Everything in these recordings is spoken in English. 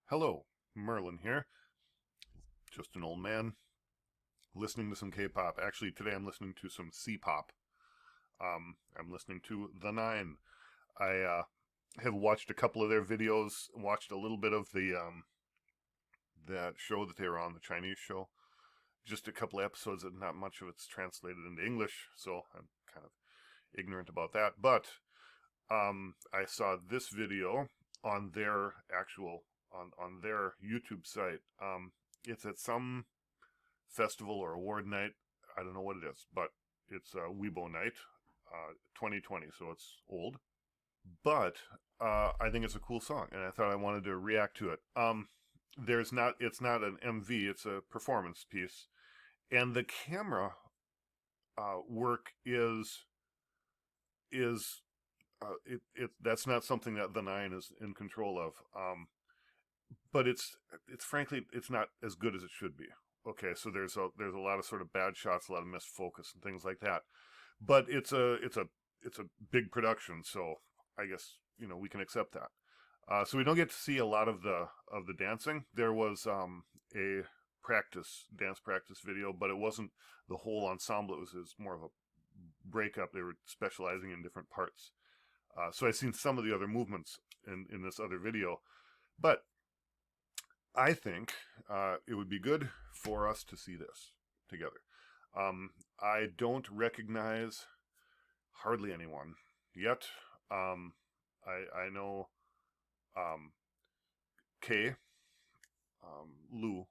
Hello, Merlin here. Just an old man listening to some K-pop. Actually, today I'm listening to some Cpop. I'm listening to THE9. I have watched a couple of their videos, watched a little bit of the that show that they were on, the Chinese show. Just a couple of episodes, and not much of it's translated into English, so I'm kind of ignorant about that. But I saw this video on their actual on their YouTube site. It's at some festival or award night. I don't know what it is, but it's a Wiebo night, 2020, so it's old. But I think it's a cool song, and I thought I wanted to react to it. It's not an MV, it's a performance piece, and the camera work that's not something that THE9 is in control of. But it's frankly, it's not as good as it should be. Okay, so there's a lot of sort of bad shots, a lot of missed focus and things like that. But it's a big production, so I guess we can accept that. So we don't get to see a lot of the dancing. There was a dance practice video, but it wasn't the whole ensemble. It was more of a breakup. They were specializing in different parts. So I've seen some of the other movements in this other video, but I think it would be good for us to see this together. I don't recognize hardly anyone yet. I know K, Lou,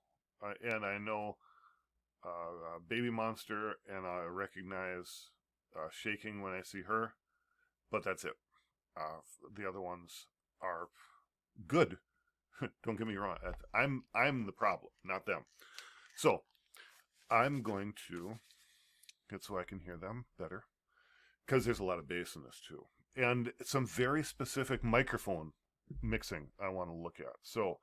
and I know Baby Monster, and I recognize Shaking when I see her, but that's it. The other ones are good. Don't get me wrong. I'm the problem, not them. So I'm going to get so I can hear them better, because there's a lot of bass in this too, and some very specific microphone mixing I want to look at. So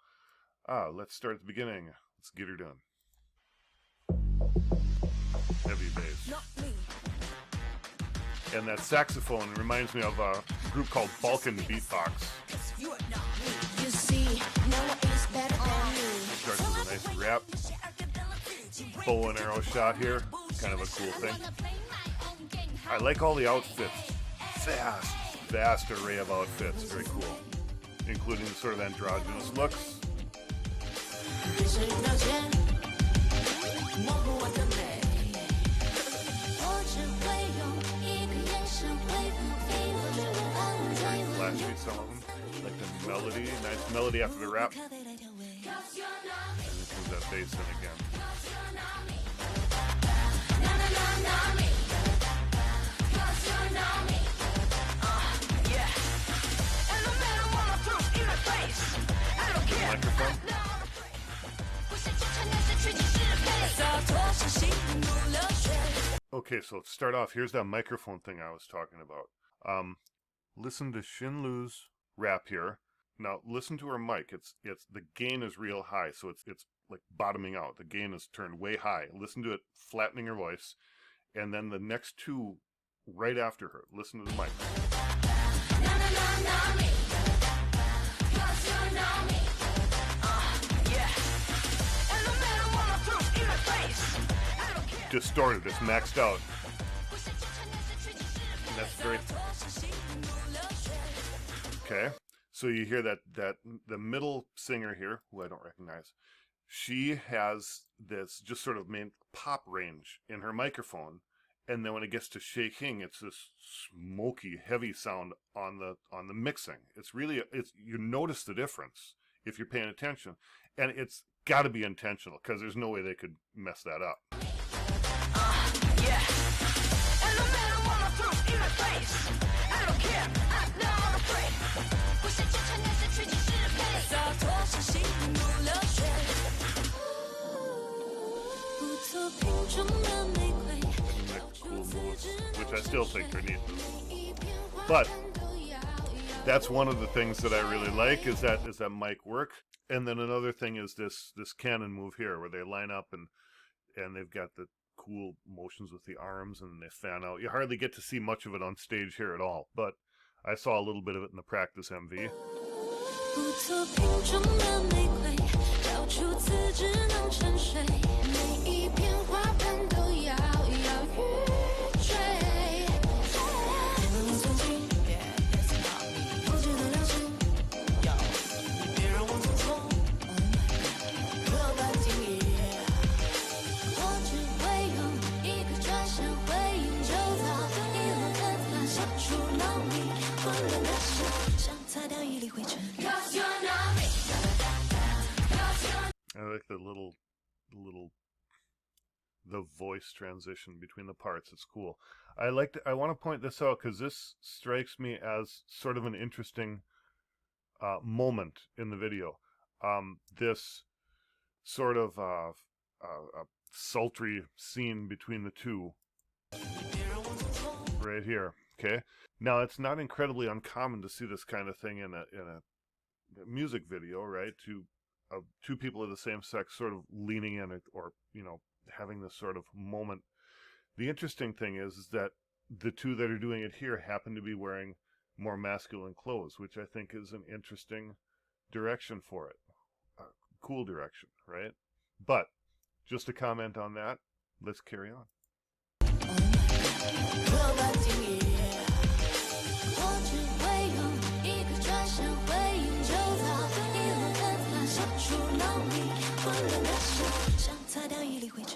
let's start at the beginning. Let's get her done. Heavy bass. And that saxophone reminds me of a group called Balkan Beatbox. Starts with a nice rap. Bow and arrow shot here. Kind of a cool thing. I like all the outfits. Vast array of outfits. Very cool. Including the sort of androgynous looks. Very flashy, some of them. Like the melody, nice melody after the rap. And then comes that bass in again. The microphone. Okay, so let's start off. Here's that microphone thing I was talking about. Listen to Shinlu's rap here. Now listen to her mic. It's the gain is real high, so it's like bottoming out. The gain is turned way high. Listen to it flattening her voice, and then the next two right after her. Listen to the mic. Distorted. It's maxed out. And that's very okay. So you hear that the middle singer here, who I don't recognize, she has this just sort of main pop range in her microphone, and then when it gets to shaking, it's this smoky, heavy sound on the mixing. It's really you notice the difference if you're paying attention, and it's got to be intentional because there's no way they could mess that up. Cool moves, which I still think are neat. But that's one of the things that I really like is that mic work. And then another thing is this cannon move here, where they line up and they've got the cool motions with the arms and they fan out. You hardly get to see much of it on stage here at all, but I saw a little bit of it in the practice MV. the voice transition between the parts. It's cool. I want to point this out because this strikes me as sort of an interesting moment in the video. This sort of sultry scene between the two right here. Okay, now it's not incredibly uncommon to see this kind of thing in a music video, right? Two people of the same sex sort of leaning in, or you know, having this sort of moment. The interesting thing is that the two that are doing it here happen to be wearing more masculine clothes, which I think is an interesting direction for it. Cool direction, right? But just to comment on that, let's carry on.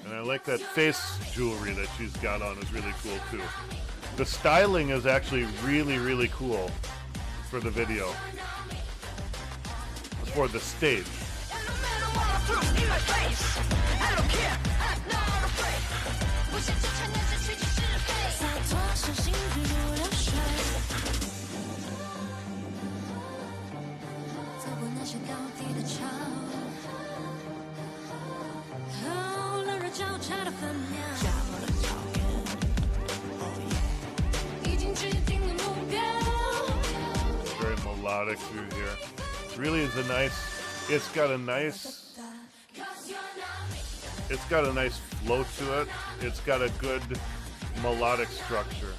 And I like that face jewelry that she's got on, is really cool too. The styling is actually really, really cool for the video, for the stage. Very melodic through here. Really is a nice, it's got a nice flow to it. It's got a good melodic structure.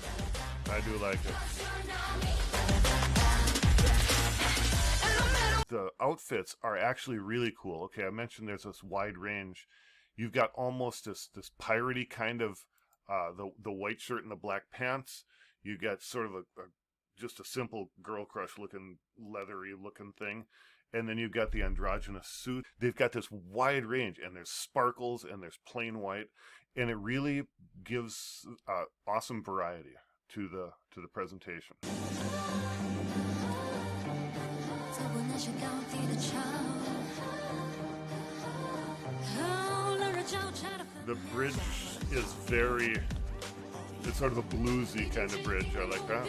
I do like it. The outfits are actually really cool. Okay, I mentioned there's this wide range. You've got almost this piratey kind of the white shirt and the black pants. You got sort of just a simple girl crush looking, leathery looking thing. And then you've got the androgynous suit. They've got this wide range, and there's sparkles and there's plain white, and it really gives awesome variety to the presentation. The bridge is it's sort of a bluesy kind of bridge. I like that.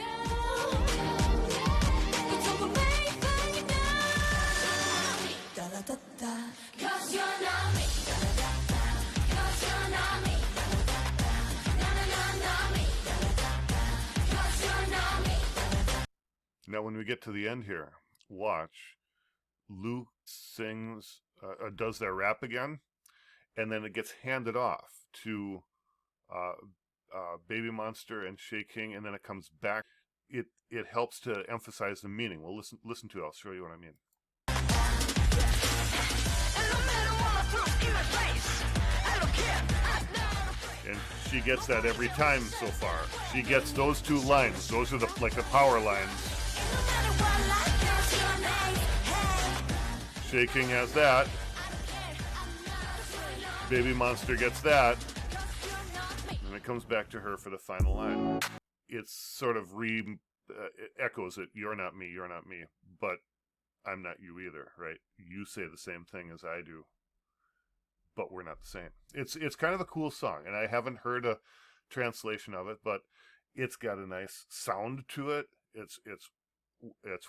Now when we get to the end here, watch. Luke sings, does their rap again, and then it gets handed off to Baby Monster and Shay King, and then it comes back. It helps to emphasize the meaning. Well, listen to it. I'll show you what I mean. And she gets that every time so far. She gets those two lines. Those are the power lines. Shay King has that. Baby Monster gets that. And it comes back to her for the final line. It's sort of it echoes it. You're not me, but I'm not you either, right? You say the same thing as I do, but we're not the same. It's kind of a cool song, and I haven't heard a translation of it, but it's got a nice sound to it. It's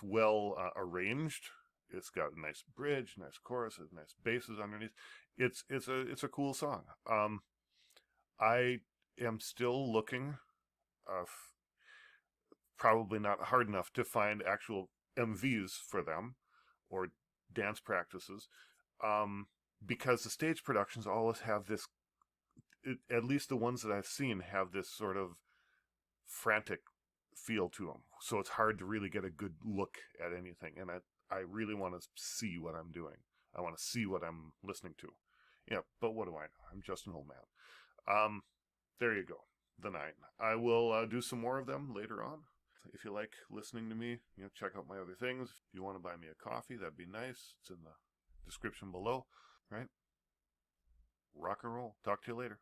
well arranged. It's got a nice bridge, nice choruses, nice basses underneath. It's a cool song. I am still looking, probably not hard enough to find actual MVs for them or dance practices, because the stage productions always have this, at least the ones that I've seen have this sort of frantic feel to them. So it's hard to really get a good look at anything. And I really want to see what I'm doing. I want to see what I'm listening to. Yeah, but what do I know? I'm just an old man. There you go. The 9. I will do some more of them later on. If you like listening to me, check out my other things. If you want to buy me a coffee, that'd be nice. It's in the description below, right? Rock and roll. Talk to you later.